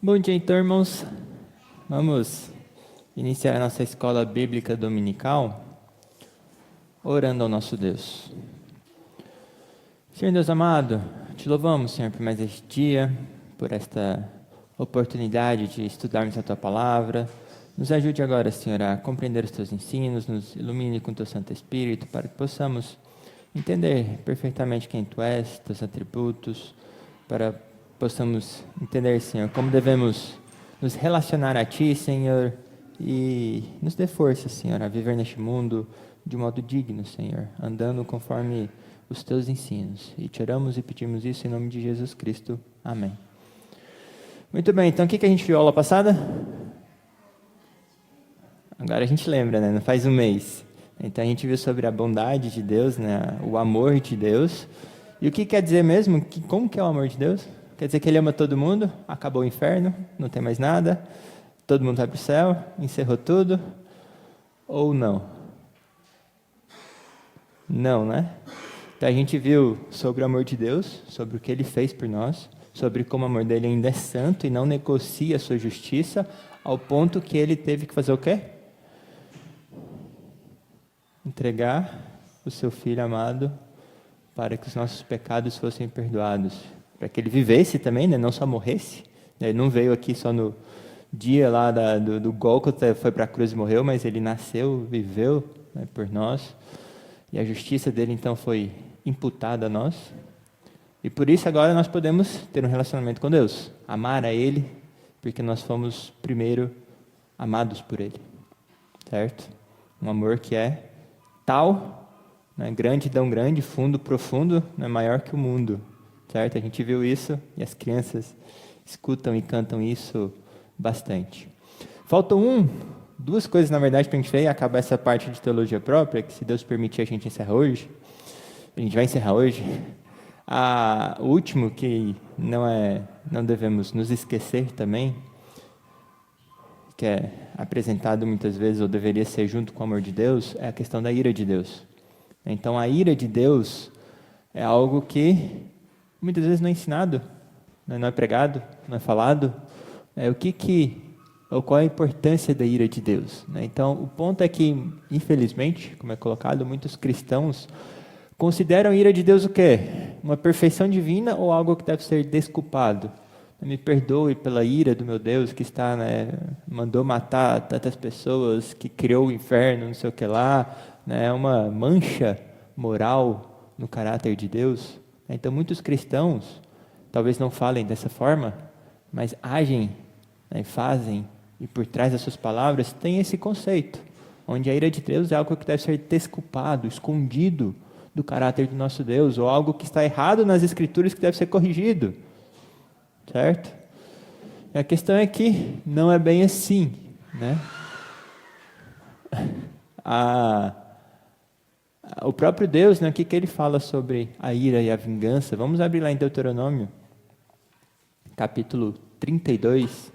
Bom dia, então, irmãos. Vamos iniciar a nossa escola bíblica dominical orando ao nosso Deus. Senhor Deus amado, te louvamos, Senhor, por mais este dia, por esta oportunidade de estudarmos a Tua Palavra. Nos ajude agora, Senhor, a compreender os Teus ensinos, nos ilumine com Teu Santo Espírito, para que possamos entender perfeitamente quem Tu és, Teus atributos, para possamos entender, Senhor, como devemos nos relacionar a Ti, Senhor, e nos dê força, Senhor, a viver neste mundo de modo digno, Senhor, andando conforme os Teus ensinos. E te oramos e pedimos isso em nome de Jesus Cristo. Amém. Muito bem, então o que a gente viu aula passada? Agora a gente lembra, né? Não faz um mês. Então a gente viu sobre a bondade de Deus, né? O amor de Deus. E o que quer dizer mesmo? Como que é o amor de Deus? Quer dizer que Ele ama todo mundo, acabou o inferno, não tem mais nada, todo mundo vai para o céu, encerrou tudo, ou não? Não, né? Então a gente viu sobre o amor de Deus, sobre o que Ele fez por nós, sobre como o amor dEle ainda é santo e não negocia a sua justiça, ao ponto que Ele teve que fazer o quê? Entregar o seu Filho amado para que os nossos pecados fossem perdoados. Para que Ele vivesse também, né? Não só morresse. Ele não veio aqui só no dia lá do Gólgota, foi para a cruz e morreu, mas Ele nasceu, viveu, né, por nós. E a justiça dEle então foi imputada a nós. E por isso agora nós podemos ter um relacionamento com Deus. Amar a Ele, porque nós fomos primeiro amados por Ele. Certo? Um amor que é tal, né, grande, tão grande, fundo, profundo, né, maior que o mundo. Certo? A gente viu isso e as crianças escutam e cantam isso bastante. Faltam duas coisas, na verdade, para a gente ver e acabar essa parte de teologia própria, que se Deus permitir a gente encerra hoje. A gente vai encerrar hoje. O último, que não devemos nos esquecer também, que é apresentado muitas vezes, ou deveria ser junto com o amor de Deus, é a questão da ira de Deus. Então, a ira de Deus é algo que muitas vezes não é ensinado, não é pregado, não é falado. Qual a importância da ira de Deus? Então, o ponto é que, infelizmente, como é colocado, muitos cristãos consideram a ira de Deus o quê? Uma perfeição divina ou algo que deve ser desculpado? Me perdoe pela ira do meu Deus que está, né, mandou matar tantas pessoas, que criou o inferno, não sei o que lá, né, é uma mancha moral no caráter de Deus. Então, muitos cristãos, talvez não falem dessa forma, mas agem, né, fazem, e por trás das suas palavras tem esse conceito, onde a ira de Deus é algo que deve ser desculpado, escondido do caráter do nosso Deus, ou algo que está errado nas Escrituras que deve ser corrigido. Certo? E a questão é que não é bem assim, né? O próprio Deus, né, o que Ele fala sobre a ira e a vingança? Vamos abrir lá em Deuteronômio, capítulo 32.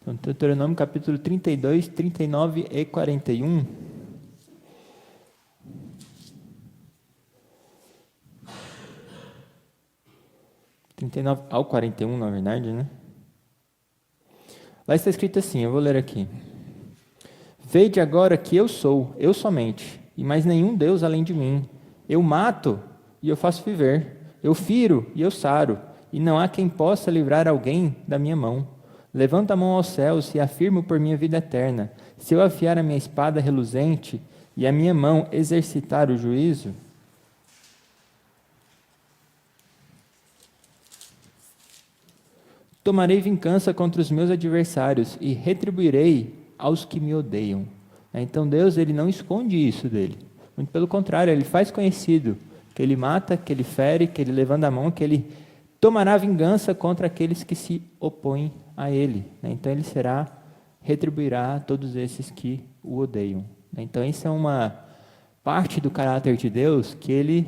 Então, Deuteronômio capítulo 32, 39 e 41. Ao 41, na verdade, né? Lá está escrito assim, eu vou ler aqui. Vede agora que eu sou, eu somente, e mais nenhum Deus além de mim. Eu mato e eu faço viver. Eu firo e eu saro, e não há quem possa livrar alguém da minha mão. Levanto a mão aos céus e afirmo por minha vida eterna. Se eu afiar a minha espada reluzente e a minha mão exercitar o juízo, tomarei vingança contra os meus adversários e retribuirei aos que me odeiam. Então Deus, Ele não esconde isso dele. Muito pelo contrário, Ele faz conhecido que Ele mata, que Ele fere, que Ele levanta a mão, que Ele tomará vingança contra aqueles que se opõem a Ele. Então Ele retribuirá a todos esses que o odeiam. Então isso é uma parte do caráter de Deus que Ele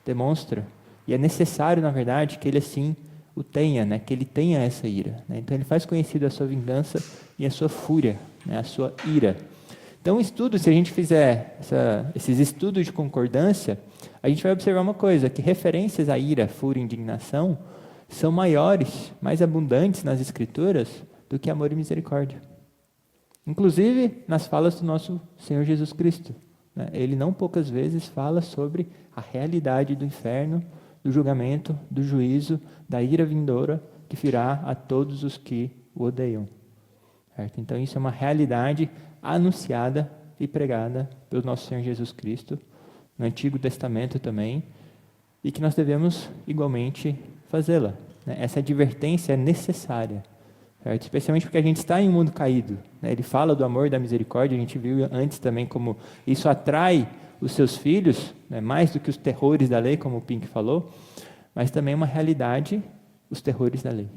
demonstra. E é necessário, na verdade, que Ele assim o tenha, né? Que ele tenha essa ira. Né? Então ele faz conhecido a sua vingança e a sua fúria, né? A sua ira. Então, se a gente fizer esses estudos de concordância, a gente vai observar uma coisa, que referências à ira, fúria e indignação são maiores, mais abundantes nas Escrituras do que amor e misericórdia. Inclusive nas falas do nosso Senhor Jesus Cristo. Né? Ele não poucas vezes fala sobre a realidade do inferno, do julgamento, do juízo, da ira vindoura que virá a todos os que o odeiam. Certo? Então isso é uma realidade anunciada e pregada pelo nosso Senhor Jesus Cristo, no Antigo Testamento também, e que nós devemos igualmente fazê-la. Né? Essa advertência é necessária, certo? Especialmente porque a gente está em um mundo caído. Né? Ele fala do amor e da misericórdia, a gente viu antes também como isso atrai os seus filhos, né? Mais do que os terrores da lei, como o Pink falou, mas também uma realidade, os terrores da lei.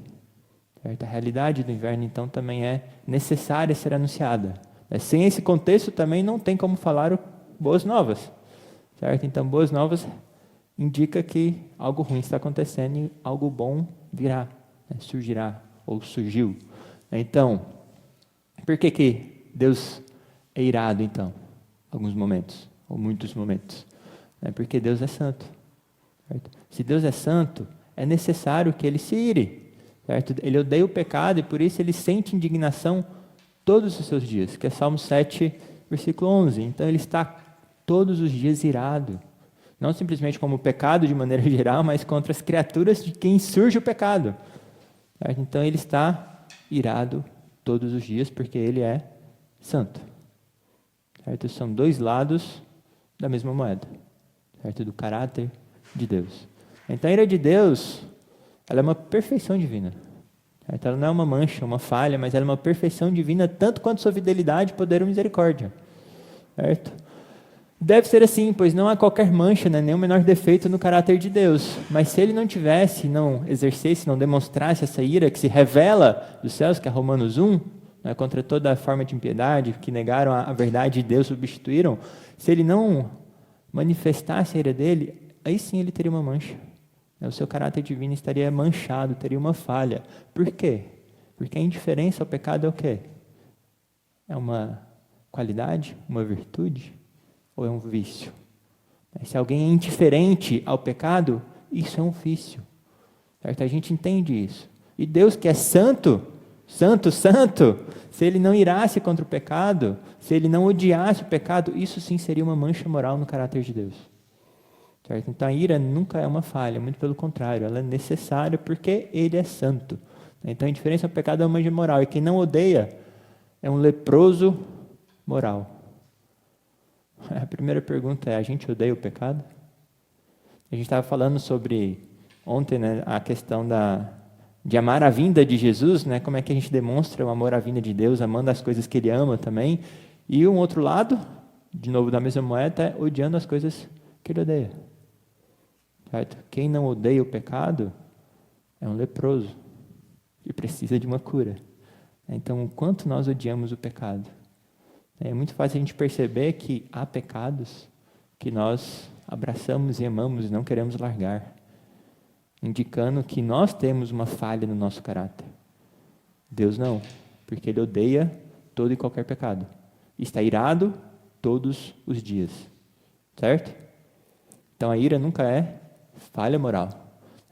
Certo? A realidade do inverno, então, também é necessária ser anunciada. Sem esse contexto, também não tem como falar boas novas. Certo? Então, boas novas indica que algo ruim está acontecendo e algo bom virá, né? Surgirá, ou surgiu. Então, por que Deus é irado, então? Alguns momentos, ou muitos momentos. Porque Deus é santo. Certo? Se Deus é santo, é necessário que Ele se ire. Certo? Ele odeia o pecado e por isso Ele sente indignação todos os seus dias, que é Salmo 7, versículo 11. Então Ele está todos os dias irado. Não simplesmente como o pecado de maneira geral, mas contra as criaturas de quem surge o pecado. Certo? Então Ele está irado todos os dias porque Ele é santo. Certo? São dois lados da mesma moeda. Certo? Do caráter de Deus. Então a ira de Deus, ela é uma perfeição divina. Certo? Ela não é uma mancha, uma falha, mas ela é uma perfeição divina, tanto quanto sua fidelidade, poder ou misericórdia. Certo? Deve ser assim, pois não há qualquer mancha, né, nem o menor defeito no caráter de Deus. Mas se Ele não tivesse, não exercesse, não demonstrasse essa ira que se revela dos céus, que é Romanos 1, né, contra toda a forma de impiedade, que negaram a verdade de Deus, substituíram, se Ele não manifestasse a ira dele, aí sim Ele teria uma mancha. O seu caráter divino estaria manchado, teria uma falha. Por quê? Porque a indiferença ao pecado é o quê? É uma qualidade, uma virtude ou é um vício? Se alguém é indiferente ao pecado, isso é um vício. Certo? A gente entende isso. E Deus que é santo, santo, santo, se Ele não irasse contra o pecado, se Ele não odiasse o pecado, isso sim seria uma mancha moral no caráter de Deus. Certo? Então a ira nunca é uma falha, muito pelo contrário, ela é necessária porque Ele é santo. Então a indiferença ao pecado é uma mancha moral, e quem não odeia é um leproso moral. A primeira pergunta é, a gente odeia o pecado? A gente estava falando sobre, ontem, né, a questão de amar a vinda de Jesus, né, como é que a gente demonstra o amor à vinda de Deus, amando as coisas que Ele ama também, e um outro lado, de novo da mesma moeda, é odiando as coisas que Ele odeia. Certo? Quem não odeia o pecado é um leproso e precisa de uma cura. Então, o quanto nós odiamos o pecado? É muito fácil a gente perceber que há pecados que nós abraçamos e amamos e não queremos largar, indicando que nós temos uma falha no nosso caráter. Deus não, porque Ele odeia todo e qualquer pecado. Está irado todos os dias. Certo? Então, a ira nunca é falha moral.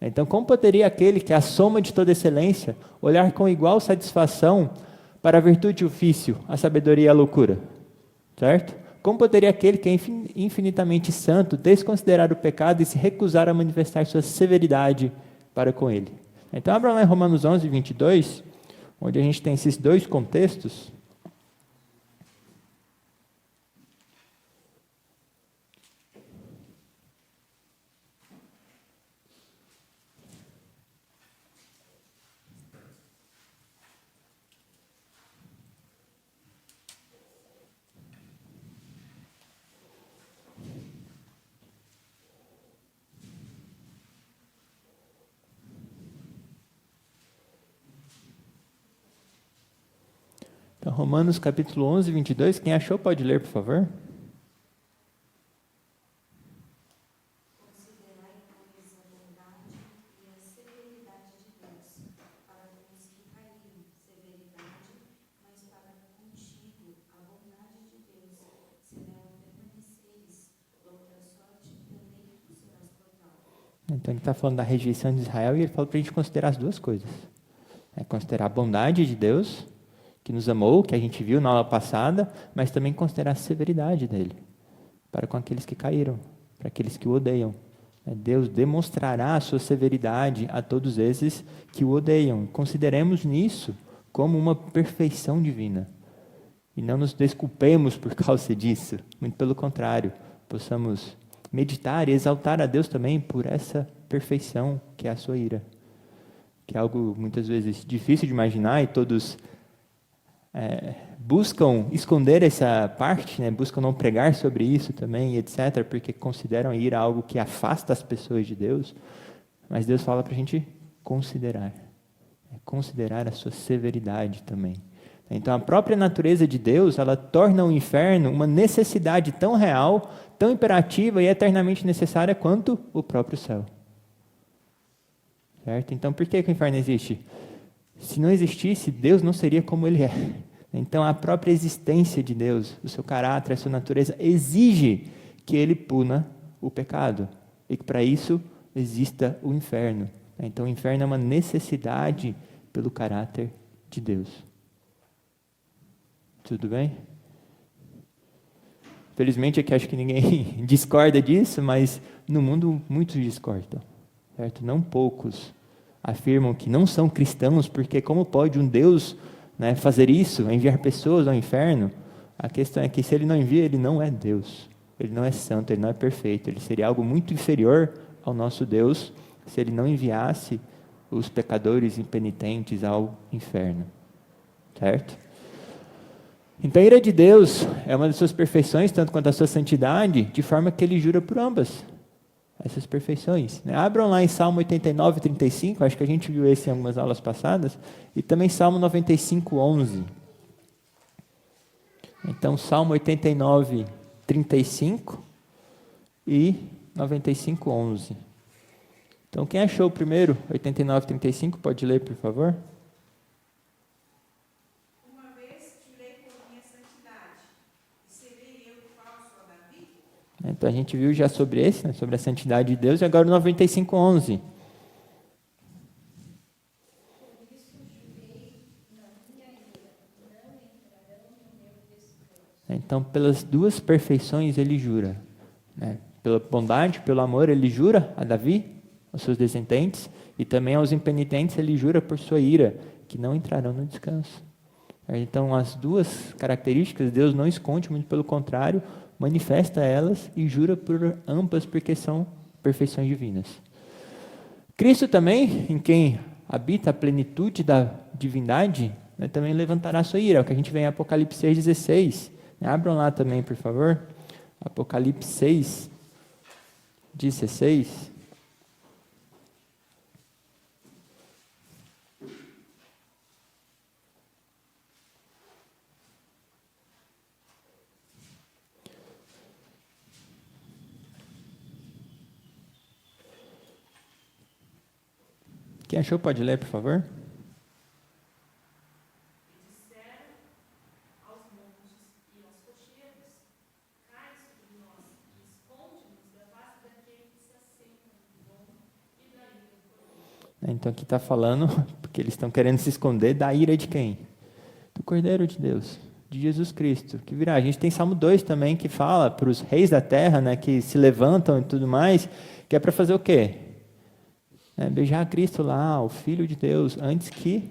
Então, como poderia aquele que é a soma de toda excelência olhar com igual satisfação para a virtude e o vício, a sabedoria e a loucura? Certo? Como poderia aquele que é infinitamente santo desconsiderar o pecado e se recusar a manifestar sua severidade para com ele? Então, abra lá em Romanos 11, 22, onde a gente tem esses dois contextos. Então, Romanos capítulo 11, 22, quem achou pode ler, por favor. Considerai, pois, a bondade e a severidade de Então ele está falando da rejeição de Israel e ele fala para a gente considerar as duas coisas. Considerar a bondade de Deus, que nos amou, que a gente viu na aula passada, mas também considerar a severidade dele, para com aqueles que caíram, para aqueles que o odeiam. Deus demonstrará a sua severidade a todos esses que o odeiam. Consideremos nisso como uma perfeição divina. E não nos desculpemos por causa disso. Muito pelo contrário, possamos meditar e exaltar a Deus também por essa perfeição que é a sua ira. Que é algo muitas vezes difícil de imaginar e todos buscam esconder essa parte, buscam não pregar sobre isso também, etc., porque consideram a ira algo que afasta as pessoas de Deus. Mas Deus fala para a gente considerar a sua severidade também. Então a própria natureza de Deus, ela torna o inferno uma necessidade tão real, tão imperativa e eternamente necessária quanto o próprio céu. Certo? Então por que o inferno existe? Se não existisse, Deus não seria como Ele é. Então a própria existência de Deus, o seu caráter, a sua natureza, exige que Ele puna o pecado. E que para isso exista o inferno. Então o inferno é uma necessidade pelo caráter de Deus. Tudo bem? Felizmente aqui acho que ninguém discorda disso, mas no mundo muitos discordam. Certo? Não poucos afirmam que não são cristãos, porque como pode um Deus fazer isso, enviar pessoas ao inferno? A questão é que se Ele não envia, Ele não é Deus. Ele não é santo, Ele não é perfeito. Ele seria algo muito inferior ao nosso Deus se Ele não enviasse os pecadores impenitentes ao inferno. Certo? Então a ira de Deus é uma das suas perfeições, tanto quanto a sua santidade, de forma que Ele jura por ambas essas perfeições. Abram lá em Salmo 89, 35, acho que a gente viu esse em algumas aulas passadas, e também Salmo 95, 11. Então, Salmo 89, 35 e 95, 11. Então, quem achou o primeiro, 89, 35, pode ler, por favor? Então a gente viu já sobre esse, sobre a santidade de Deus, e agora o 95, 11. Então pelas duas perfeições ele jura. Pela bondade, pelo amor ele jura a Davi, aos seus descendentes, e também aos impenitentes ele jura por sua ira, que não entrarão no descanso. Então as duas características Deus não esconde, muito pelo contrário, manifesta elas e jura por ambas, porque são perfeições divinas. Cristo também, em quem habita a plenitude da divindade, também levantará a sua ira, é o que a gente vê em Apocalipse 6,16. Abram lá também, por favor. Apocalipse 6, 16. Quem achou pode ler, por favor? Então aqui está falando, porque eles estão querendo se esconder da ira de quem? Do Cordeiro de Deus, de Jesus Cristo, que virá. A gente tem Salmo 2 também, que fala para os reis da terra, que se levantam e tudo mais, que é para fazer o quê? Beijar Cristo lá, o Filho de Deus, antes que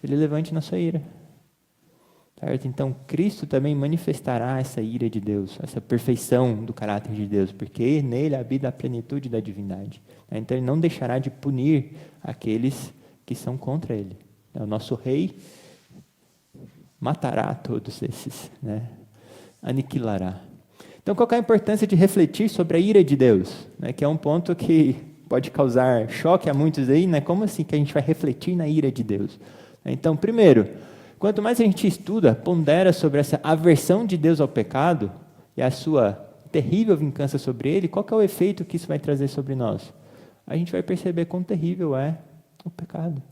ele levante na sua ira. Certo? Então Cristo também manifestará essa ira de Deus, essa perfeição do caráter de Deus, porque nele habita a plenitude da divindade. Então ele não deixará de punir aqueles que são contra ele. O nosso rei matará todos esses, aniquilará. Então qual é a importância de refletir sobre a ira de Deus? Que é um ponto que pode causar choque a muitos aí, Como assim que a gente vai refletir na ira de Deus? Então, primeiro, quanto mais a gente estuda, pondera sobre essa aversão de Deus ao pecado e a sua terrível vingança sobre ele, qual que é o efeito que isso vai trazer sobre nós? A gente vai perceber quão terrível é o pecado.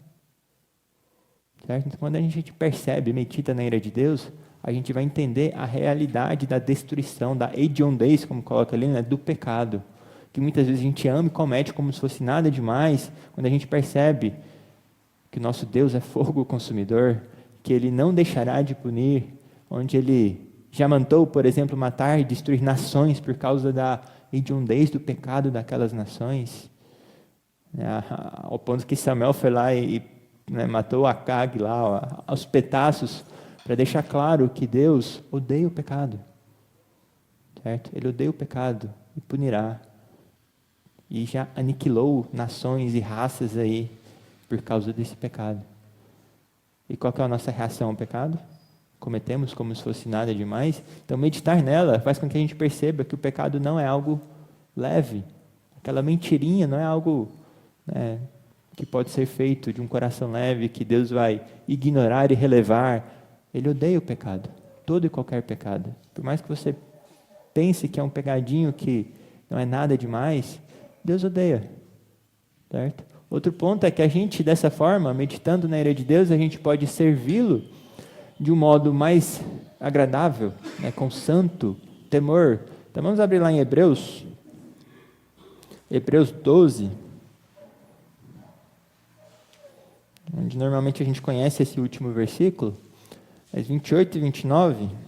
Certo? Então, quando a gente percebe, medita na ira de Deus, a gente vai entender a realidade da destruição, da hediondez, como coloca ali, do pecado, que muitas vezes a gente ama e comete como se fosse nada demais, quando a gente percebe que o nosso Deus é fogo consumidor, que Ele não deixará de punir, onde Ele já mandou, por exemplo, matar e destruir nações por causa da hediondez do pecado daquelas nações, ao ponto que Samuel foi lá e matou Agag lá, aos pedaços, para deixar claro que Deus odeia o pecado, certo? Ele odeia o pecado e punirá, e já aniquilou nações e raças aí por causa desse pecado. E qual que é a nossa reação ao pecado? Cometemos como se fosse nada demais. Então meditar nela faz com que a gente perceba que o pecado não é algo leve, aquela mentirinha não é algo que pode ser feito de um coração leve, que Deus vai ignorar e relevar. Ele odeia o pecado, todo e qualquer pecado. Por mais que você pense que é um pegadinho que não é nada demais, Deus odeia, certo? Outro ponto é que a gente, dessa forma, meditando na ira de Deus, a gente pode servi-lo de um modo mais agradável, com santo temor. Então vamos abrir lá em Hebreus 12, onde normalmente a gente conhece esse último versículo, mas 28 e 29...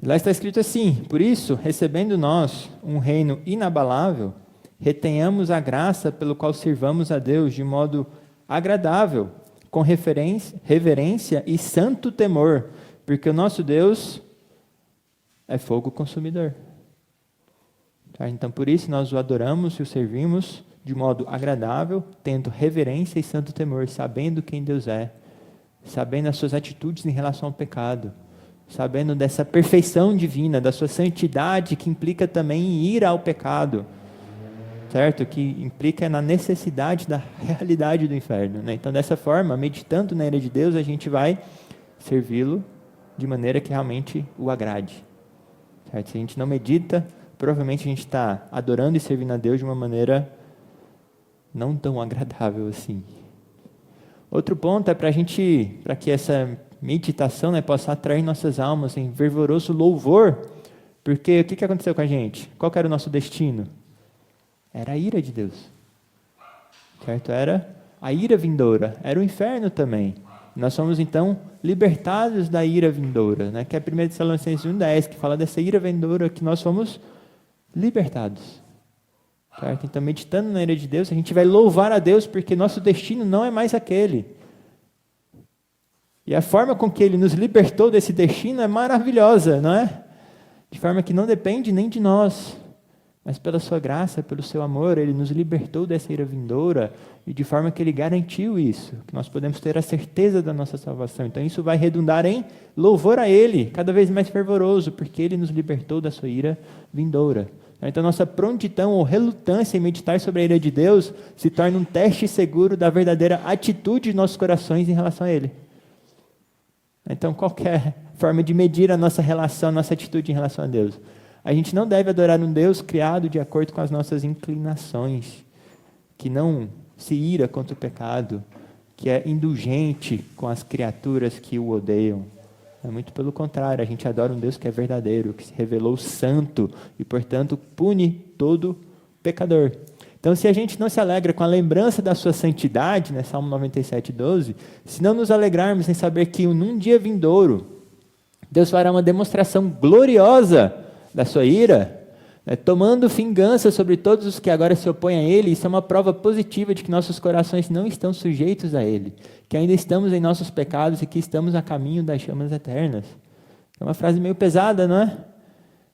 Lá está escrito assim: por isso, recebendo nós um reino inabalável, retenhamos a graça pelo qual sirvamos a Deus de modo agradável, com reverência e santo temor, porque o nosso Deus é fogo consumidor. Tá? Então, por isso, nós o adoramos e o servimos de modo agradável, tendo reverência e santo temor, sabendo quem Deus é, sabendo as suas atitudes em relação ao pecado, sabendo dessa perfeição divina, da sua santidade, que implica também em ir ao pecado, certo? Que implica na necessidade da realidade do inferno, né? Então, dessa forma, meditando na ira de Deus, a gente vai servi-lo de maneira que realmente o agrade, certo? Se a gente não medita, provavelmente a gente está adorando e servindo a Deus de uma maneira não tão agradável assim. Outro ponto é para que essa meditação possa atrair nossas almas em fervoroso louvor, porque o que aconteceu com a gente? Qual que era o nosso destino? Era a ira de Deus, certo? Era a ira vindoura, era o inferno também. Nós somos então libertados da ira vindoura, que é 1 Tessalonicenses 1,10, que fala dessa ira vindoura, que nós fomos libertados, certo? Então, meditando na ira de Deus, a gente vai louvar a Deus, porque nosso destino não é mais aquele. E a forma com que Ele nos libertou desse destino é maravilhosa, não é? De forma que não depende nem de nós, mas pela sua graça, pelo seu amor, Ele nos libertou dessa ira vindoura, e de forma que Ele garantiu isso, que nós podemos ter a certeza da nossa salvação. Então isso vai redundar em louvor a Ele, cada vez mais fervoroso, porque Ele nos libertou da sua ira vindoura. Então nossa prontidão ou relutância em meditar sobre a ira de Deus se torna um teste seguro da verdadeira atitude de nossos corações em relação a Ele. Então, qualquer forma de medir a nossa relação, a nossa atitude em relação a Deus. A gente não deve adorar um Deus criado de acordo com as nossas inclinações, que não se ira contra o pecado, que é indulgente com as criaturas que o odeiam. É muito pelo contrário, a gente adora um Deus que é verdadeiro, que se revelou santo e, portanto, pune todo pecador. Então, se a gente não se alegra com a lembrança da sua santidade, Salmo 97:12, se não nos alegrarmos em saber que num dia vindouro, Deus fará uma demonstração gloriosa da sua ira, tomando vingança sobre todos os que agora se opõem a Ele, isso é uma prova positiva de que nossos corações não estão sujeitos a Ele, que ainda estamos em nossos pecados e que estamos a caminho das chamas eternas. É uma frase meio pesada, não é?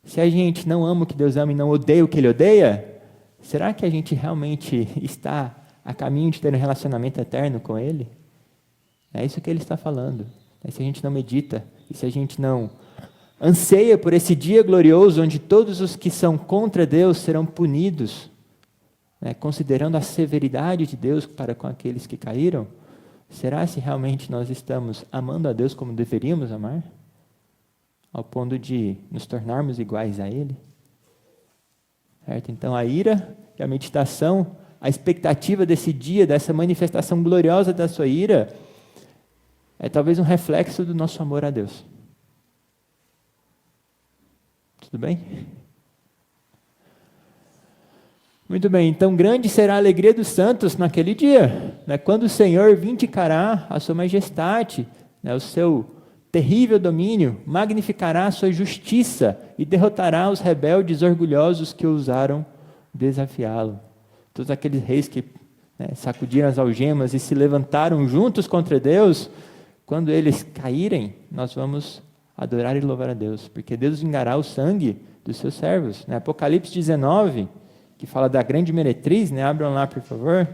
Se a gente não ama o que Deus ama e não odeia o que Ele odeia, será que a gente realmente está a caminho de ter um relacionamento eterno com Ele? É isso que Ele está falando. Se a gente não medita, e se a gente não anseia por esse dia glorioso, onde todos os que são contra Deus serão punidos, considerando a severidade de Deus para com aqueles que caíram, será se realmente nós estamos amando a Deus como deveríamos amar? Ao ponto de nos tornarmos iguais a Ele? Certo? Então, a ira e a meditação, a expectativa desse dia, dessa manifestação gloriosa da sua ira, é talvez um reflexo do nosso amor a Deus. Tudo bem? Muito bem, então grande será a alegria dos santos naquele dia, né, quando o Senhor vindicará a sua majestade, né, o seu terrível domínio, magnificará a sua justiça e derrotará os rebeldes orgulhosos que ousaram desafiá-lo. Todos aqueles reis que, né, sacudiram as algemas e se levantaram juntos contra Deus, quando eles caírem, nós vamos adorar e louvar a Deus, porque Deus vingará o sangue dos seus servos. Né? Apocalipse 19, que fala da grande meretriz, né? Abram lá, por favor.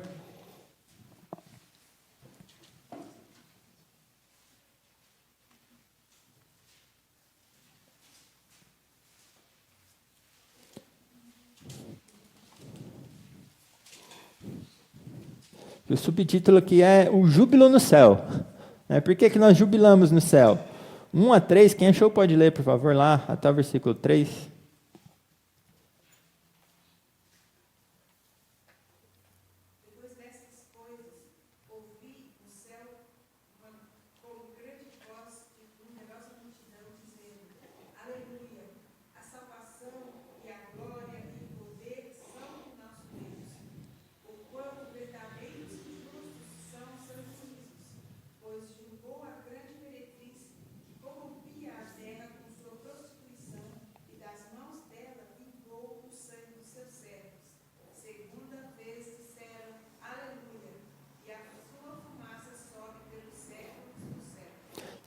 O subtítulo aqui é o júbilo no céu. Por que nós jubilamos no céu? 1 a 3, quem achou pode ler, por favor, lá, até o versículo 3.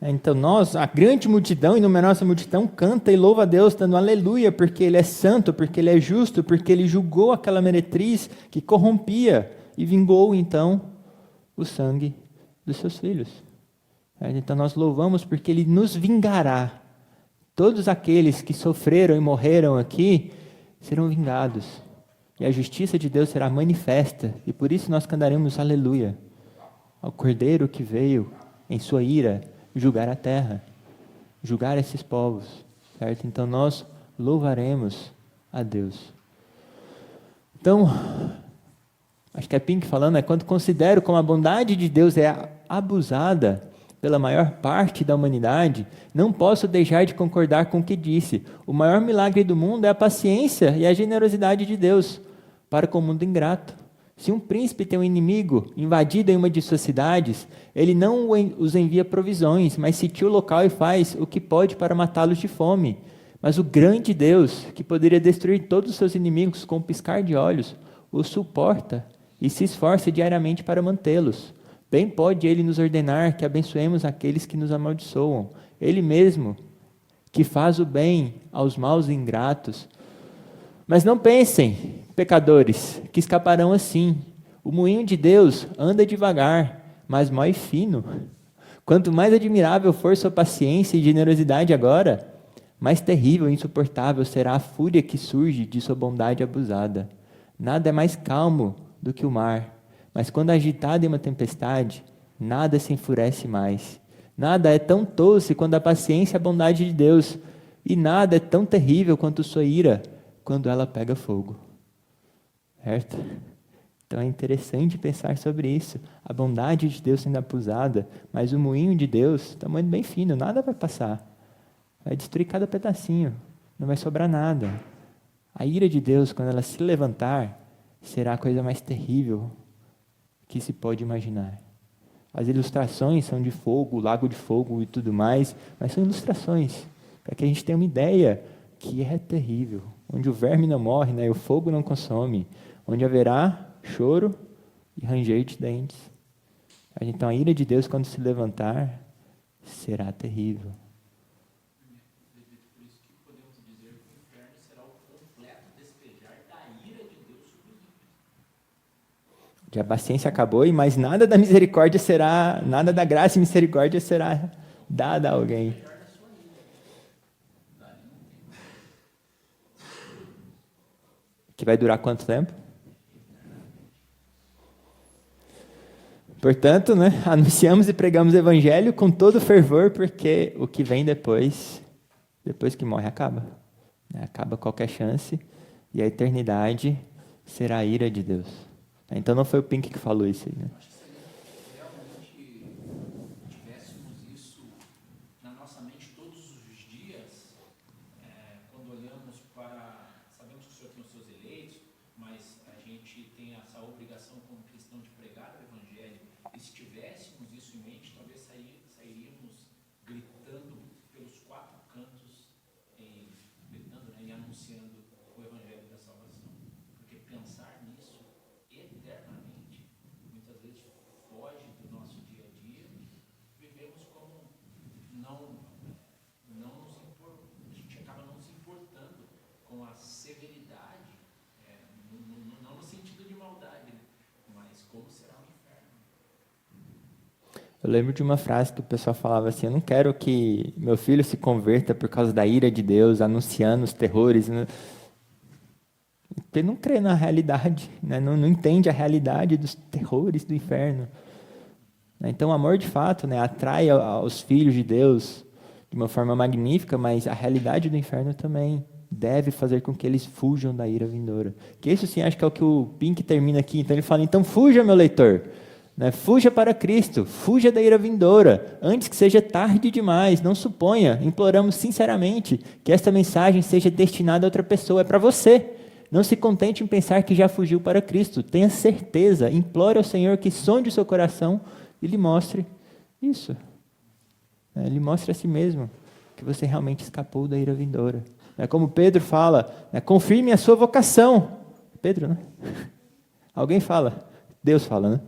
Então nós, a grande multidão e numerosa multidão, canta e louva a Deus, dando aleluia, porque Ele é santo, porque Ele é justo, porque Ele julgou aquela meretriz que corrompia e vingou então o sangue dos seus filhos. Então nós louvamos porque Ele nos vingará. Todos aqueles que sofreram e morreram aqui serão vingados. E a justiça de Deus será manifesta, e por isso nós cantaremos aleluia ao Cordeiro que veio em sua ira julgar a terra, julgar esses povos, certo? Então nós louvaremos a Deus. Então, acho que é Pink falando, quando considero como a bondade de Deus é abusada pela maior parte da humanidade, não posso deixar de concordar com o que disse. O maior milagre do mundo é a paciência e a generosidade de Deus para com o mundo ingrato. Se um príncipe tem um inimigo invadido em uma de suas cidades, ele não os envia provisões, mas sitia o local e faz o que pode para matá-los de fome. Mas o grande Deus, que poderia destruir todos os seus inimigos com um piscar de olhos, os suporta e se esforça diariamente para mantê-los. Bem pode Ele nos ordenar que abençoemos aqueles que nos amaldiçoam. Ele mesmo, que faz o bem aos maus e ingratos. Mas não pensem, pecadores, que escaparão assim. O moinho de Deus anda devagar, mas mói fino. Quanto mais admirável for sua paciência e generosidade agora, mais terrível e insuportável será a fúria que surge de sua bondade abusada. Nada é mais calmo do que o mar, mas quando agitado em uma tempestade, nada se enfurece mais. Nada é tão doce quanto a paciência e a bondade de Deus, e nada é tão terrível quanto sua ira, quando ela pega fogo. Certo? Então é interessante pensar sobre isso. A bondade de Deus sendo abusada, mas o moinho de Deus, tamanho bem fino, nada vai passar. Vai destruir cada pedacinho, não vai sobrar nada. A ira de Deus, quando ela se levantar, será a coisa mais terrível que se pode imaginar. As ilustrações são de fogo, lago de fogo e tudo mais, mas são ilustrações, para que a gente tenha uma ideia que é terrível, onde o verme não morre, né, e o fogo não consome, onde haverá choro e ranger de dentes. Então a ira de Deus, quando se levantar, será terrível. Por isso que podemos dizer que o inferno será o completo despejar da ira de Deus sobre os ímpios. A paciência acabou, e mais nada da misericórdia será, nada da graça e misericórdia será dada a alguém. Que vai durar quanto tempo? Portanto, anunciamos e pregamos o evangelho com todo fervor, porque o que vem depois que morre, acaba. Acaba qualquer chance, e a eternidade será a ira de Deus. Então não foi o Pink que falou isso aí, Acho que se realmente tivéssemos isso na nossa mente todos os dias, quando olhamos Eu lembro de uma frase que o pessoal falava assim: eu não quero que meu filho se converta por causa da ira de Deus, anunciando os terrores, né? Porque não crê na realidade, né? Não entende a realidade dos terrores do inferno. Então, o amor de fato, né, atrai aos filhos de Deus de uma forma magnífica, mas a realidade do inferno também deve fazer com que eles fujam da ira vindoura. Que isso sim, acho que é o que o Pink termina aqui. Então ele fala: então fuja, meu leitor, né? Fuja para Cristo, fuja da ira vindoura, antes que seja tarde demais. Não suponha, imploramos sinceramente, que esta mensagem seja destinada a outra pessoa, é para você. Não se contente em pensar que já fugiu para Cristo, tenha certeza, implore ao Senhor que sonde o seu coração e lhe mostre isso. Ele mostra a si mesmo que você realmente escapou da ira vindoura. Como Pedro fala, confirme a sua vocação. Pedro, né? Alguém fala, Deus fala, né?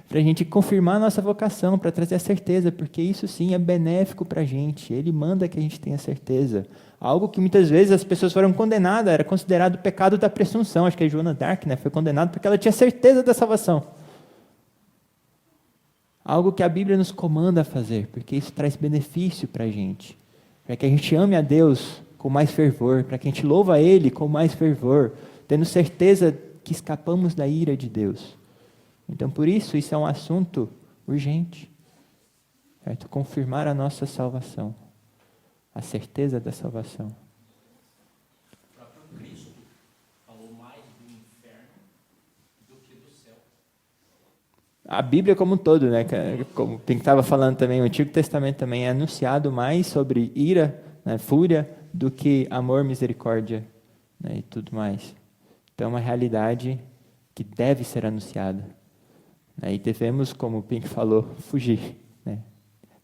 Para a gente confirmar a nossa vocação, para trazer a certeza, porque isso sim é benéfico para a gente. Ele manda que a gente tenha certeza. Algo que muitas vezes as pessoas foram condenadas, era considerado o pecado da presunção. Acho que a Joana Dark, né, foi condenada porque ela tinha certeza da salvação. Algo que a Bíblia nos comanda a fazer, porque isso traz benefício para a gente. Para que a gente ame a Deus com mais fervor, para que a gente louve a Ele com mais fervor, tendo certeza que escapamos da ira de Deus. Então, por isso é um assunto urgente. Certo? Confirmar a nossa salvação. A certeza da salvação. O próprio Cristo falou mais do inferno do que do céu. A Bíblia como um todo, né? Como o Pink estava falando também, o Antigo Testamento também é anunciado mais sobre ira, né, fúria, do que amor, misericórdia, né, e tudo mais. Então, é uma realidade que deve ser anunciada. E devemos, como o Pink falou, fugir. Né?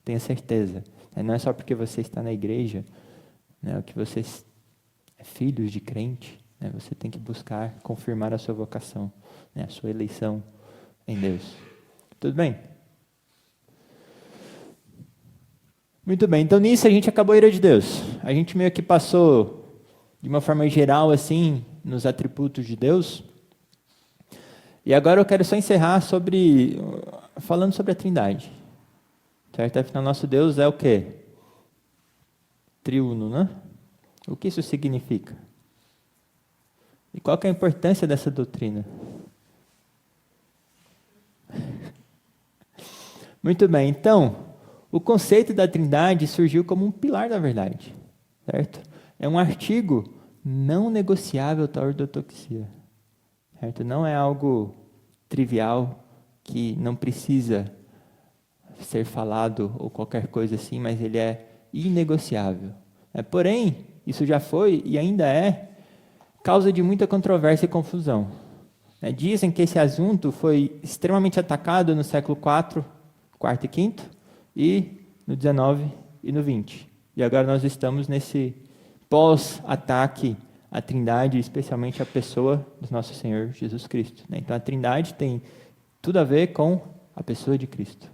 Tenha certeza. Não é só porque você está na igreja, né, que você é filho de crente, né, você tem que buscar confirmar a sua vocação, né, a sua eleição em Deus. Tudo bem? Muito bem, então nisso a gente acabou a ira de Deus. A gente meio que passou, de uma forma geral, assim, nos atributos de Deus. E agora eu quero só encerrar falando sobre a Trindade. Certo? Afinal, nosso Deus é o quê? Triuno, né? O que isso significa? E qual que é a importância dessa doutrina? Muito bem, então, o conceito da Trindade surgiu como um pilar da verdade. Certo? É um artigo não negociável da ortodoxia. Certo? Não é algo trivial que não precisa ser falado ou qualquer coisa assim, mas ele é inegociável. Porém, isso já foi e ainda é causa de muita controvérsia e confusão. Dizem que esse assunto foi extremamente atacado no século IV, quarto e quinto, e no 19 e no 20. E agora nós estamos nesse pós-ataque a Trindade, especialmente a pessoa do nosso Senhor Jesus Cristo. Então, a Trindade tem tudo a ver com a pessoa de Cristo,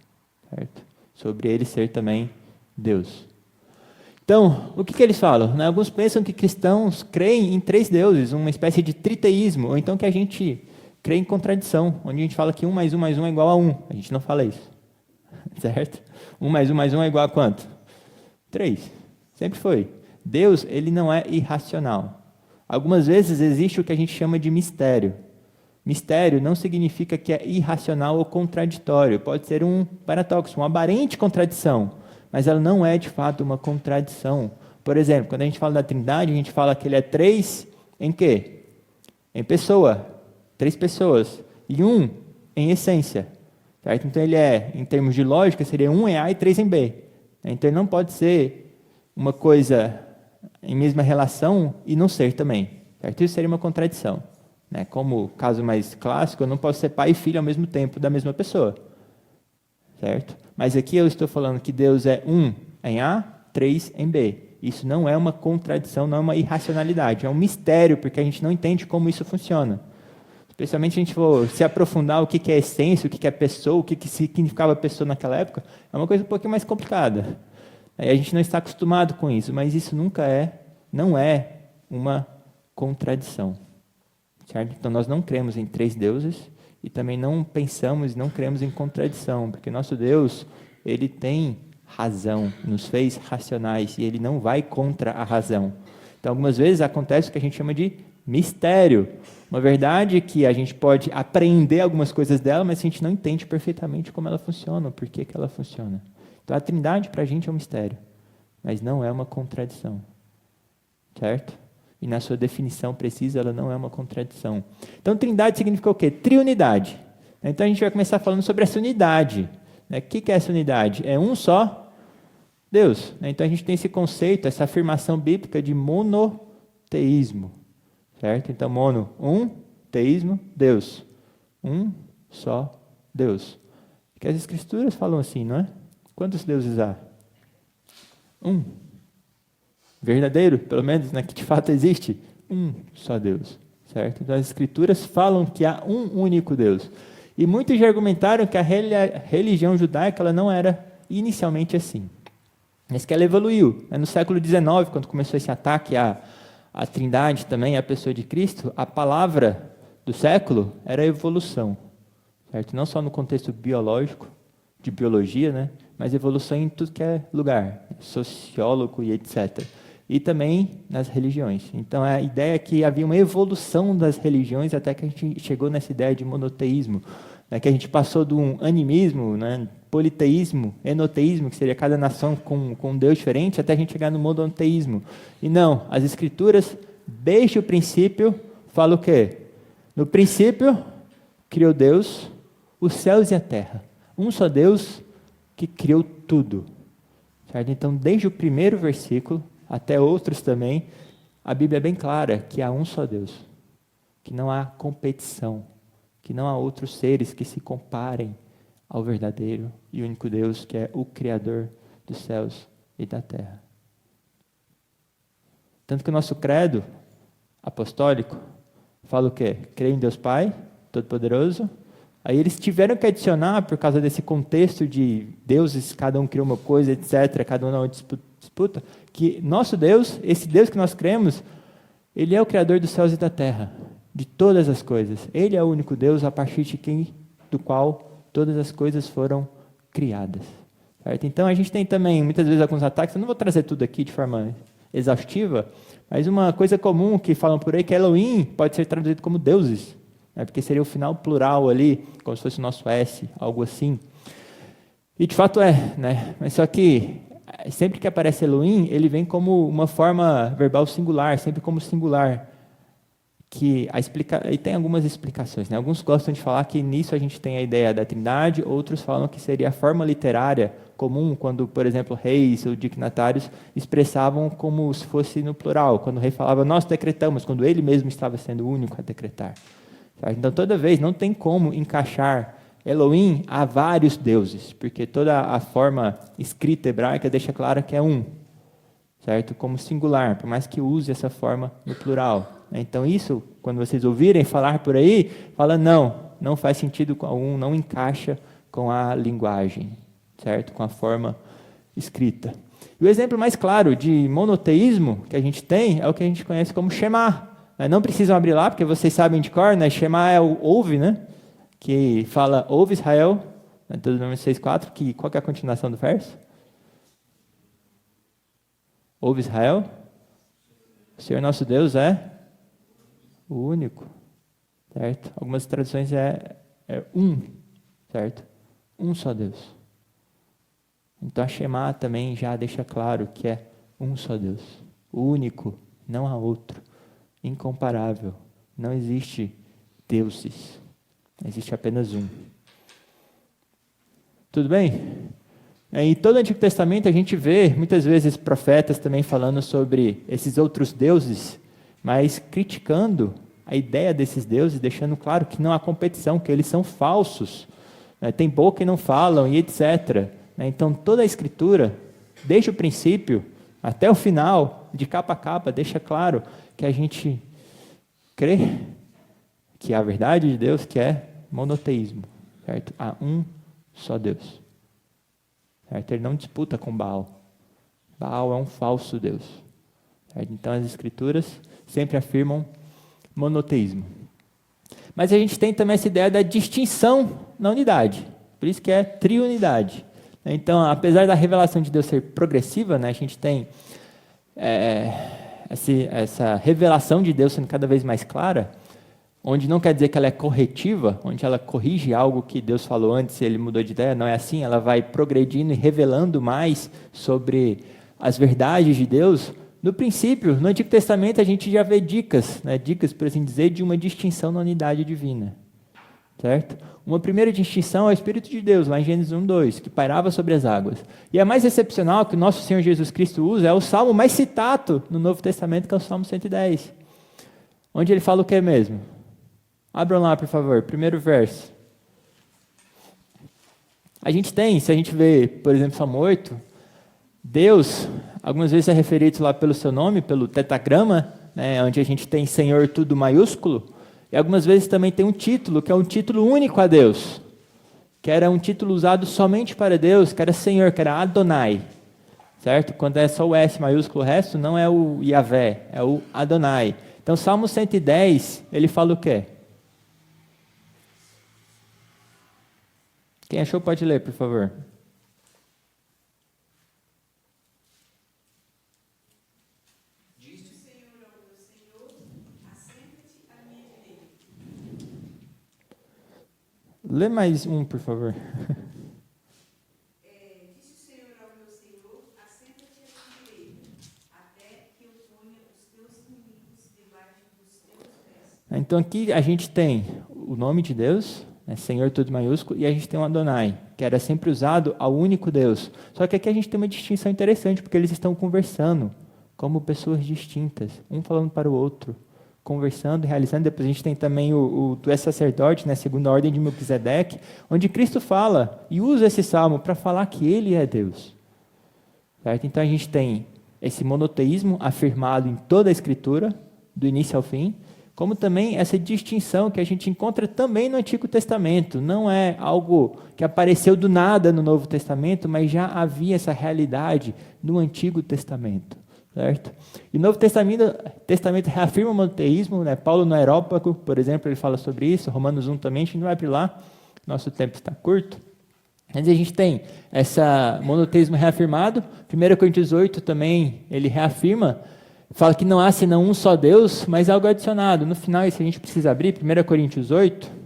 certo? Sobre Ele ser também Deus. Então, o que eles falam? Alguns pensam que cristãos creem em 3 deuses, uma espécie de triteísmo, ou então que a gente crê em contradição, onde a gente fala que 1 mais 1 mais 1 é igual a 1. A gente não fala isso, certo? 1 mais 1 mais 1 é igual a quanto? 3. Sempre foi. Deus, ele não é irracional. Algumas vezes existe o que a gente chama de mistério. Mistério não significa que é irracional ou contraditório. Pode ser um paradoxo, uma aparente contradição, mas ela não é de fato uma contradição. Por exemplo, quando a gente fala da Trindade, a gente fala que ele é 3 em quê? Em pessoa. 3 pessoas. E 1 em essência. Certo? Então ele é, em termos de lógica, seria 1 em A e 3 em B. Então ele não pode ser uma coisa em mesma relação e não ser também. Certo? Isso seria uma contradição. Como caso mais clássico, eu não posso ser pai e filho ao mesmo tempo da mesma pessoa. Certo? Mas aqui eu estou falando que Deus é 1 em A, 3 em B. Isso não é uma contradição, não é uma irracionalidade. É um mistério, porque a gente não entende como isso funciona. Especialmente se a gente for se aprofundar o que é essência, o que é pessoa, o que significava pessoa naquela época, é uma coisa um pouquinho mais complicada. A gente não está acostumado com isso, mas isso não é uma contradição. Certo? Então nós não cremos em 3 deuses e também não pensamos e não cremos em contradição, porque nosso Deus, ele tem razão, nos fez racionais e ele não vai contra a razão. Então, algumas vezes acontece o que a gente chama de mistério, uma verdade que a gente pode aprender algumas coisas dela, mas a gente não entende perfeitamente como ela funciona, por que ela funciona. Então, a Trindade para a gente é um mistério, mas não é uma contradição, certo? E na sua definição precisa, ela não é uma contradição. Então, Trindade significa o quê? Triunidade. Então, a gente vai começar falando sobre essa unidade. O que é essa unidade? É um só Deus. Então, a gente tem esse conceito, essa afirmação bíblica de monoteísmo. Certo? Então, mono, um, teísmo, Deus. Um só Deus. Porque as Escrituras falam assim, não é? Quantos deuses há? Um. Verdadeiro, pelo menos, né, que de fato existe um só Deus, certo? Então as Escrituras falam que há um único Deus. E muitos já argumentaram que a religião judaica ela não era inicialmente assim, mas que ela evoluiu. No século XIX, quando começou esse ataque à Trindade também, à pessoa de Cristo, a palavra do século era evolução, certo? Não só no contexto biológico, de biologia, né, mas evolução em tudo que é lugar, sociólogo e etc. E também nas religiões. Então, a ideia é que havia uma evolução das religiões até que a gente chegou nessa ideia de monoteísmo, né, que a gente passou de um animismo, né, politeísmo, enoteísmo, que seria cada nação com um Deus diferente, até a gente chegar no monoteísmo. E não, as Escrituras, desde o princípio, falam o quê? No princípio, criou Deus os céus e a terra. Um só Deus que criou tudo. Certo? Então, desde o primeiro versículo, até outros também, a Bíblia é bem clara que há um só Deus, que não há competição, que não há outros seres que se comparem ao verdadeiro e único Deus, que é o Criador dos céus e da terra. Tanto que o nosso credo apostólico fala o quê? Creio em Deus Pai, Todo-Poderoso. Aí eles tiveram que adicionar, por causa desse contexto de deuses, cada um cria uma coisa, etc., cada um não disputa, que nosso Deus, esse Deus que nós cremos, Ele é o Criador dos céus e da terra, de todas as coisas. Ele é o único Deus a partir do qual todas as coisas foram criadas. Certo? Então a gente tem também, muitas vezes, alguns ataques, eu não vou trazer tudo aqui de forma exaustiva, mas uma coisa comum que falam por aí, que Elohim pode ser traduzido como deuses, porque seria o final plural ali, como se fosse o nosso S, algo assim. E de fato é, né? Mas só que sempre que aparece Elohim, ele vem como uma forma verbal singular, sempre como singular. E tem algumas explicações, né? Alguns gostam de falar que nisso a gente tem a ideia da Trindade, outros falam que seria a forma literária comum, quando, por exemplo, reis ou dignatários expressavam como se fosse no plural, quando o rei falava, nós decretamos, quando ele mesmo estava sendo o único a decretar. Então, toda vez, não tem como encaixar Elohim a vários deuses, porque toda a forma escrita hebraica deixa claro que é um, certo? Como singular, por mais que use essa forma no plural. Então, isso, quando vocês ouvirem falar por aí, fala, não faz sentido algum, não encaixa com a linguagem, certo? Com a forma escrita. E o exemplo mais claro de monoteísmo que a gente tem é o que a gente conhece como Shema. Não precisam abrir lá, porque vocês sabem de cor, né? Shema é o ouve, né? Que fala, ouve Israel, Deuteronômio 6,4, qual que é a continuação do verso? Ouve Israel, o Senhor nosso Deus é o único, certo? Algumas traduções é um, certo? Um só Deus. Então a Shema também já deixa claro que é um só Deus, o único, não há outro. Incomparável. Não existe deuses. Existe apenas um. Tudo bem? Em todo o Antigo Testamento a gente vê muitas vezes profetas também falando sobre esses outros deuses, mas criticando a ideia desses deuses, deixando claro que não há competição, que eles são falsos, né? Tem boca e não falam, e etc. Então toda a Escritura, desde o princípio até o final, de capa a capa, deixa claro que a gente crê que a verdade de Deus que é monoteísmo, certo? Há um só Deus, certo? Ele não disputa com Baal. Baal é um falso Deus, certo? Então as Escrituras sempre afirmam monoteísmo. Mas a gente tem também essa ideia da distinção na unidade. Por isso que é triunidade. Então, apesar da revelação de Deus ser progressiva, né, a gente tem essa revelação de Deus sendo cada vez mais clara, onde não quer dizer que ela é corretiva, onde ela corrige algo que Deus falou antes e ele mudou de ideia, não é assim, ela vai progredindo e revelando mais sobre as verdades de Deus. No princípio, no Antigo Testamento, a gente já vê dicas, né, dicas, por assim dizer, de uma distinção na unidade divina. Certo? Uma primeira distinção é o Espírito de Deus, lá em Gênesis 1:2, que pairava sobre as águas. E a mais excepcional que o nosso Senhor Jesus Cristo usa é o salmo mais citado no Novo Testamento, que é o Salmo 110. Onde ele fala o que mesmo? Abram lá, por favor, primeiro verso. A gente tem, se a gente vê, por exemplo, Salmo 8, Deus, algumas vezes é referido lá pelo seu nome, pelo tetagrama, né, onde a gente tem Senhor tudo maiúsculo, e algumas vezes também tem um título, que é um título único a Deus, que era um título usado somente para Deus, que era Senhor, que era Adonai, certo? Quando é só o S maiúsculo, o resto não é o Yahvé, é o Adonai. Então, Salmo 110, ele fala o quê? Quem achou pode ler, por favor. Disse o Senhor ao meu Senhor, assenta-te à minha direita. Lê mais um, por favor. Disse o Senhor ao meu Senhor, assenta-te à minha direita, até que eu ponha os teus inimigos debaixo dos teus pés. Então aqui a gente tem o nome de Deus, né, Senhor tudo maiúsculo, e a gente tem o Adonai, que era sempre usado ao único Deus. Só que aqui a gente tem uma distinção interessante, porque eles estão conversando como pessoas distintas, um falando para o outro, conversando, realizando. Depois a gente tem também o Tu és sacerdote, né, segundo a ordem de Melquisedeque, onde Cristo fala e usa esse salmo para falar que Ele é Deus. Certo? Então a gente tem esse monoteísmo afirmado em toda a Escritura, do início ao fim, como também essa distinção que a gente encontra também no Antigo Testamento. Não é algo que apareceu do nada no Novo Testamento, mas já havia essa realidade no Antigo Testamento. Certo? E o Novo Testamento reafirma o monoteísmo, né? Paulo no Areópago, por exemplo, ele fala sobre isso, Romanos 1 também, a gente não vai abrir lá, nosso tempo está curto. Mas a gente tem esse monoteísmo reafirmado, 1 Coríntios 8 também, ele reafirma, fala que não há senão um só Deus, mas algo adicionado. No final, isso a gente precisa abrir, 1 Coríntios 8.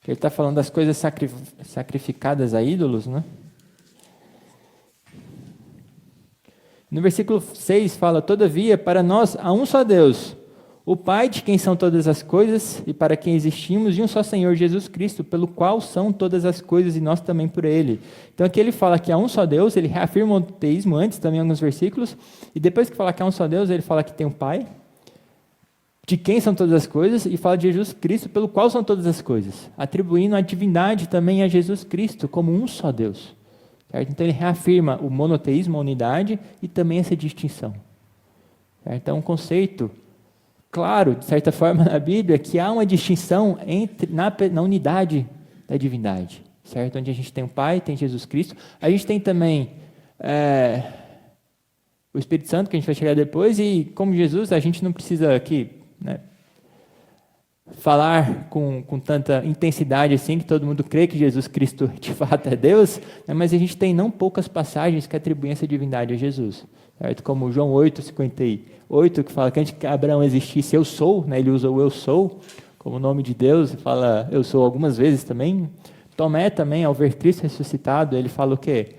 Ele está falando das coisas sacrificadas a ídolos, né? No versículo 6 fala, todavia, para nós há um só Deus, o Pai de quem são todas as coisas e para quem existimos, e um só Senhor Jesus Cristo, pelo qual são todas as coisas e nós também por Ele. Então aqui ele fala que há um só Deus, ele reafirma o teísmo antes também em alguns versículos, e depois que fala que há um só Deus, ele fala que tem um Pai, de quem são todas as coisas, e fala de Jesus Cristo, pelo qual são todas as coisas, atribuindo a divindade também a Jesus Cristo, como um só Deus. Certo? Então ele reafirma o monoteísmo, a unidade, e também essa distinção. Certo? Então um conceito claro, de certa forma, na Bíblia, que há uma distinção na unidade da divindade. Certo? Onde a gente tem o Pai, tem Jesus Cristo, a gente tem também o Espírito Santo, que a gente vai chegar depois, e como Jesus, a gente não precisa aqui, né, falar com tanta intensidade assim, que todo mundo crê que Jesus Cristo de fato é Deus, né, mas a gente tem não poucas passagens que atribuem essa divindade a Jesus, certo? Como João 8:58, que fala que antes que Abraão existisse, eu sou, né, ele usa o eu sou como nome de Deus, fala eu sou algumas vezes também. Tomé também, ao ver Cristo ressuscitado, ele fala o quê?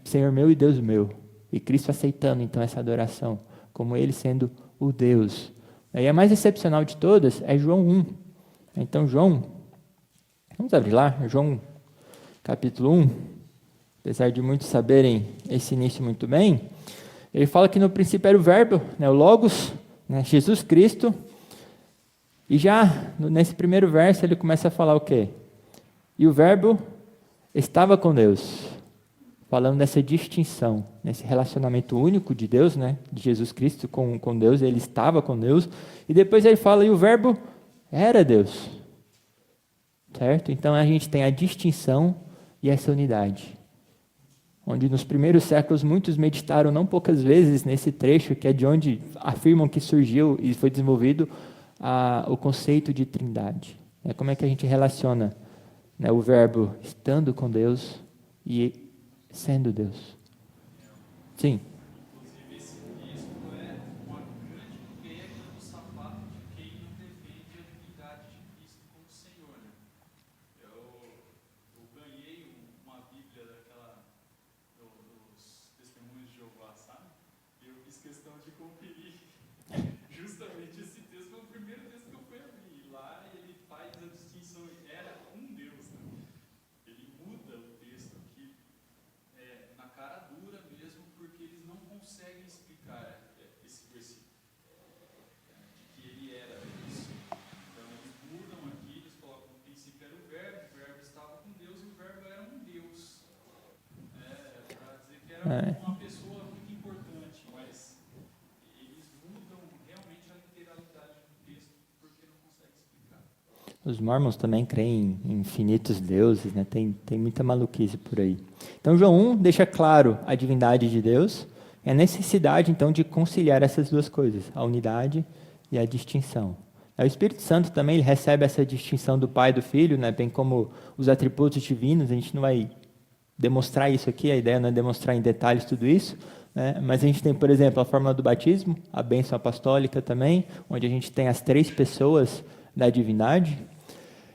Senhor meu e Deus meu. E Cristo aceitando então essa adoração, como ele sendo o Deus. E a mais excepcional de todas é João 1. Então, João, vamos abrir lá, João capítulo 1, apesar de muitos saberem esse início muito bem, ele fala que no princípio era o Verbo, né, o Logos, né, Jesus Cristo, e já nesse primeiro verso ele começa a falar o quê? E o Verbo estava com Deus. Falando dessa distinção, nesse relacionamento único de Deus, né, de Jesus Cristo com Deus, ele estava com Deus, e depois ele fala, e o Verbo era Deus, certo? Então a gente tem a distinção e essa unidade. Onde nos primeiros séculos muitos meditaram não poucas vezes nesse trecho, que é de onde afirmam que surgiu e foi desenvolvido o conceito de trindade. Como é que a gente relaciona, né, o verbo estando com Deus e sendo Deus. Sim. Inclusive, esse texto é uma grande pega no sapato de quem não defende a divindade de Cristo como Senhor. Né? Eu ganhei uma Bíblia daquela dos Testemunhos de Jeová, sabe? E eu fiz questão de conferir justamente esse texto. Foi o primeiro texto que eu fui abrir. E lá ele faz a distinção, era um Deus. Né? Ele muda o texto aqui na cara dura mesmo, porque eles não conseguem explicar esse versículo, de que ele era isso. Então eles mudam aqui, eles colocam no princípio era o verbo estava com Deus e o verbo era um Deus. Para dizer que era uma pessoa muito importante, mas eles mudam realmente a literalidade do texto porque não conseguem explicar. Os mormons também creem em infinitos deuses, né? Tem muita maluquice por aí. Então, João 1 deixa claro a divindade de Deus e a necessidade, então, de conciliar essas duas coisas, a unidade e a distinção. O Espírito Santo também ele recebe essa distinção do Pai e do Filho, né? Bem como os atributos divinos. A gente não vai demonstrar isso aqui, a ideia não é demonstrar em detalhes tudo isso, né? Mas a gente tem, por exemplo, a fórmula do batismo, a bênção apostólica também, onde a gente tem as 3 pessoas da divindade.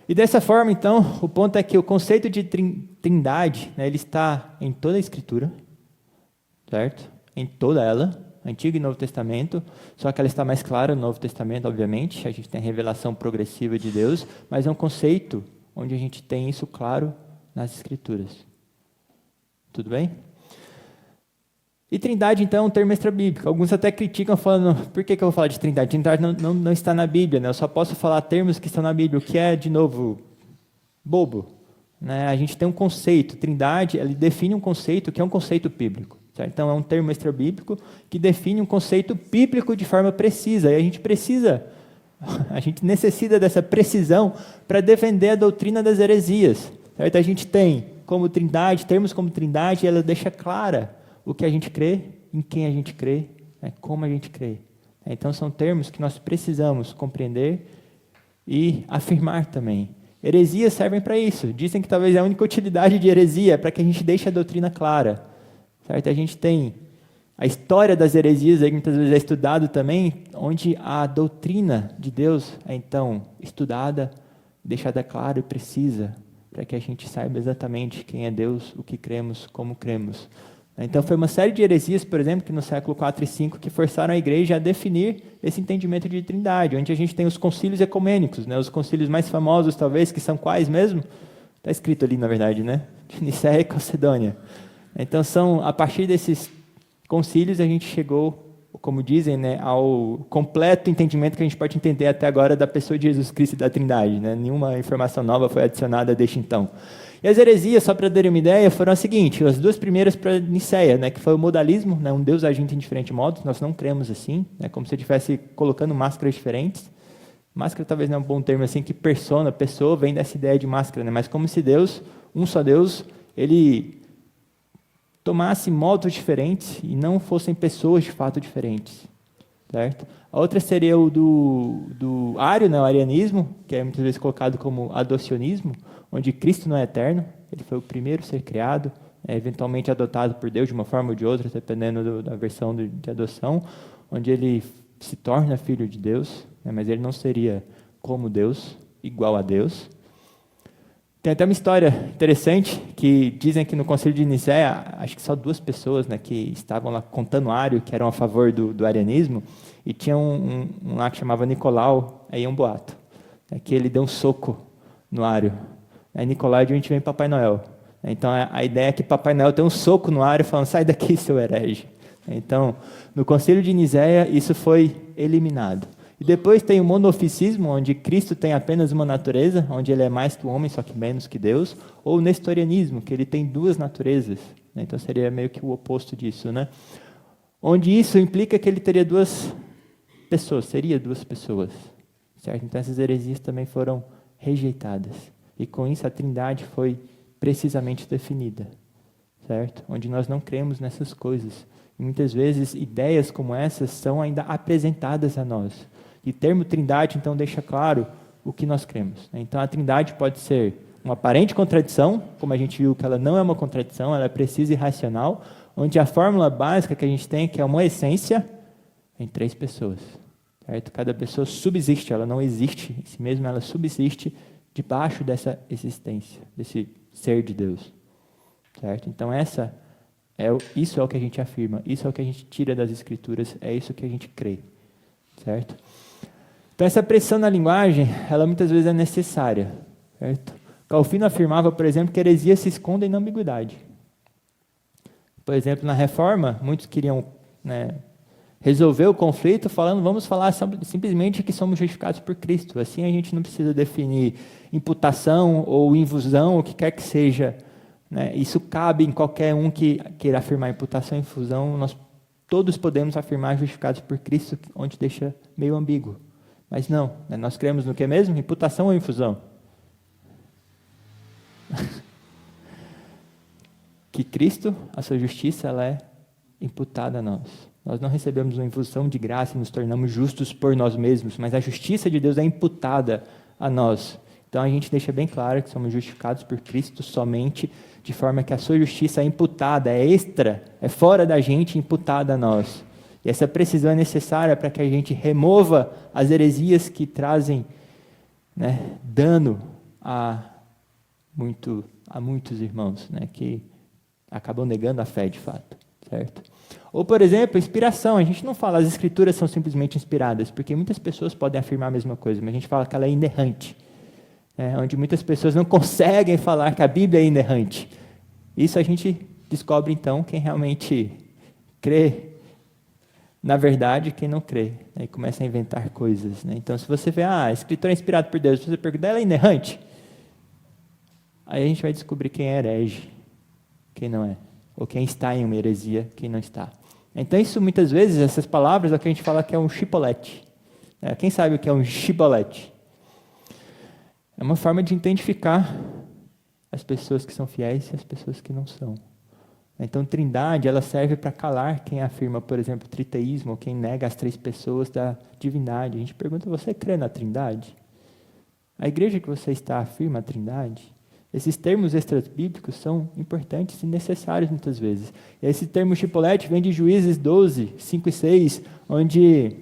E dessa forma, então, o ponto é que o conceito de trindade, né, ele está em toda a Escritura, certo? Em toda ela, Antigo e Novo Testamento, só que ela está mais clara no Novo Testamento, obviamente, a gente tem a revelação progressiva de Deus, mas é um conceito onde a gente tem isso claro nas Escrituras. Tudo bem? E trindade, então, é um termo extra-bíblico. Alguns até criticam, falando, por que eu vou falar de trindade? Trindade não está na Bíblia, né? Eu só posso falar termos que estão na Bíblia, o que é, de novo, bobo. Né? A gente tem um conceito, trindade, ele define um conceito que é um conceito bíblico. Certo? Então, é um termo extra-bíblico que define um conceito bíblico de forma precisa. E a gente necessita dessa precisão para defender a doutrina das heresias. Certo? A gente tem como trindade, termos como trindade, ela deixa clara o que a gente crê, em quem a gente crê, como a gente crê. Então, são termos que nós precisamos compreender e afirmar também. Heresias servem para isso. Dizem que talvez a única utilidade de heresia é para que a gente deixe a doutrina clara. Certo? A gente tem a história das heresias, aí muitas vezes é estudado também, onde a doutrina de Deus é, então, estudada, deixada clara e precisa, para que a gente saiba exatamente quem é Deus, o que cremos, como cremos. Então, foi uma série de heresias, por exemplo, que no século 4 e 5, que forçaram a igreja a definir esse entendimento de trindade, onde a gente tem os concílios ecumênicos, né? Os concílios mais famosos, talvez, que são quais mesmo? Está escrito ali, na verdade, né? De Nicéia e Calcedônia. Então, a partir desses concílios, a gente chegou, como dizem, né, ao completo entendimento que a gente pode entender até agora da pessoa de Jesus Cristo e da trindade. Né? Nenhuma informação nova foi adicionada desde então. E as heresias, só para terem uma ideia, foram as seguintes: as 2 primeiras para Nicéia, né, que foi o modalismo, né, um Deus agindo em diferentes modos. Nós não cremos assim, né, como se estivesse colocando máscaras diferentes. Máscara talvez não é um bom termo assim, que pessoa, vem dessa ideia de máscara, né, mas como se Deus, um só Deus, ele tomasse modos diferentes e não fossem pessoas de fato diferentes. Certo? A outra seria o do ário, né, o arianismo, que é muitas vezes colocado como adocionismo, onde Cristo não é eterno, ele foi o primeiro a ser criado, eventualmente adotado por Deus de uma forma ou de outra, dependendo da versão de adoção, onde ele se torna filho de Deus, né, mas ele não seria como Deus, igual a Deus. Tem até uma história interessante, que dizem que no Concílio de Nicéia, acho que só 2 pessoas, né, que estavam lá contando ário, que eram a favor do arianismo, e tinha um lá que chamava Nicolau, aí é um boato, que ele deu um soco no ário. Aí Nicolau é de onde vem Papai Noel. Então a ideia é que Papai Noel tem um soco no ário falando, sai daqui, seu herege. Então, no Concílio de Nicéia, isso foi eliminado. E depois tem o monofisismo, onde Cristo tem apenas uma natureza, onde ele é mais que o homem, só que menos que Deus, ou o nestorianismo, que ele tem 2 naturezas. Então seria meio que o oposto disso, né? Onde isso implica que ele teria 2 pessoas, seria 2 pessoas. Certo? Então essas heresias também foram rejeitadas. E com isso a trindade foi precisamente definida, certo? Onde nós não cremos nessas coisas. E muitas vezes ideias como essas são ainda apresentadas a nós. E o termo trindade, então, deixa claro o que nós cremos. Então, a trindade pode ser uma aparente contradição, como a gente viu que ela não é uma contradição, ela é precisa e racional, onde a fórmula básica que a gente tem, que é uma essência, em 3 pessoas. Certo? Cada pessoa subsiste, ela não existe em si mesma, ela subsiste debaixo dessa existência, desse ser de Deus. Certo? Então, isso é o que a gente afirma, isso é o que a gente tira das Escrituras, é isso que a gente crê. Certo? Então, essa pressão na linguagem, ela muitas vezes é necessária. Certo? Calvino afirmava, por exemplo, que heresias se escondem na ambiguidade. Por exemplo, na Reforma, muitos queriam resolver o conflito falando, vamos falar simplesmente que somos justificados por Cristo. Assim a gente não precisa definir imputação ou infusão, o que quer que seja. Isso cabe em qualquer um que queira afirmar imputação e infusão. Nós todos podemos afirmar justificados por Cristo, onde deixa meio ambíguo. Mas não, nós cremos no que mesmo? Imputação ou infusão? Que Cristo, a sua justiça, ela é imputada a nós. Nós não recebemos uma infusão de graça e nos tornamos justos por nós mesmos, mas a justiça de Deus é imputada a nós. Então a gente deixa bem claro que somos justificados por Cristo somente, de forma que a sua justiça é imputada, é extra, é fora da gente, imputada a nós. E essa precisão é necessária para que a gente remova as heresias que trazem dano a muitos irmãos, que acabam negando a fé de fato, certo? Ou, por exemplo, inspiração. A gente não fala as Escrituras são simplesmente inspiradas, porque muitas pessoas podem afirmar a mesma coisa, mas a gente fala que ela é inerrante, onde muitas pessoas não conseguem falar que a Bíblia é inerrante. Isso a gente descobre, então, quem realmente crê na verdade, quem não crê, e começa a inventar coisas. Então, se você vê, a Escritura é inspirada por Deus, se você pergunta, ela é inerrante? Aí a gente vai descobrir quem é herege, quem não é, ou quem está em uma heresia, quem não está. Então, isso muitas vezes, essas palavras, é o que a gente fala que é um chipolete. Quem sabe o que é um chipolete? É uma forma de identificar as pessoas que são fiéis e as pessoas que não são. Então, trindade, ela serve para calar quem afirma, por exemplo, triteísmo, ou quem nega as 3 pessoas da divindade. A gente pergunta, você crê na trindade? A igreja que você está afirma a trindade? Esses termos extrabíblicos são importantes e necessários muitas vezes. E esse termo chipolete vem de Juízes 12, 5 e 6, onde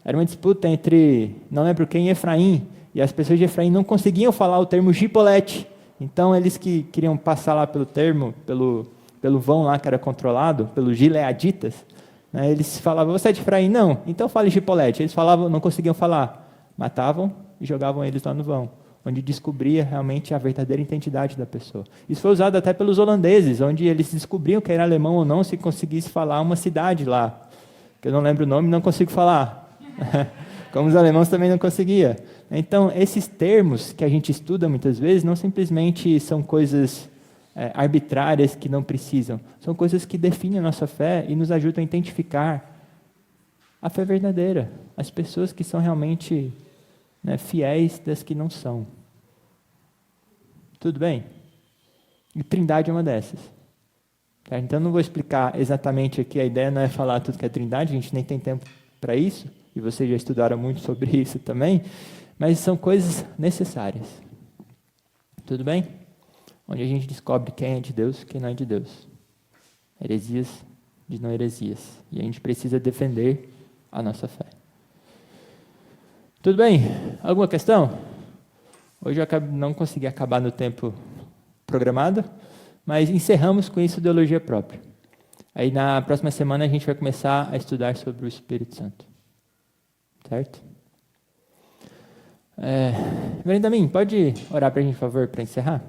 era uma disputa entre, não lembro quem, e Efraim. E as pessoas de Efraim não conseguiam falar o termo chipolete. Então, eles que queriam passar lá pelo termo, pelo vão lá que era controlado, pelos gileaditas, eles falavam, você é de Efraim? Não, então fale chipolete. Eles falavam, não conseguiam falar. Matavam e jogavam eles lá no vão, onde descobria realmente a verdadeira identidade da pessoa. Isso foi usado até pelos holandeses, onde eles descobriam que era alemão ou não se conseguisse falar uma cidade lá, que eu não lembro o nome, não consigo falar. Como os alemãos também não conseguiam. Então, esses termos que a gente estuda muitas vezes não simplesmente são coisas arbitrárias que não precisam, são coisas que definem a nossa fé e nos ajudam a identificar a fé verdadeira, as pessoas que são realmente fiéis das que não são. Tudo bem? E trindade é uma dessas. Então, não vou explicar exatamente aqui, a ideia não é falar tudo que é trindade, a gente nem tem tempo para isso, e vocês já estudaram muito sobre isso também, mas são coisas necessárias. Tudo bem? Onde a gente descobre quem é de Deus e quem não é de Deus. Heresias de não heresias. E a gente precisa defender a nossa fé. Tudo bem? Alguma questão? Hoje eu não consegui acabar no tempo programado, mas encerramos com isso ideologia própria. Aí na próxima semana a gente vai começar a estudar sobre o Espírito Santo. Certo? Benjamin, pode orar para a gente, por favor, para encerrar?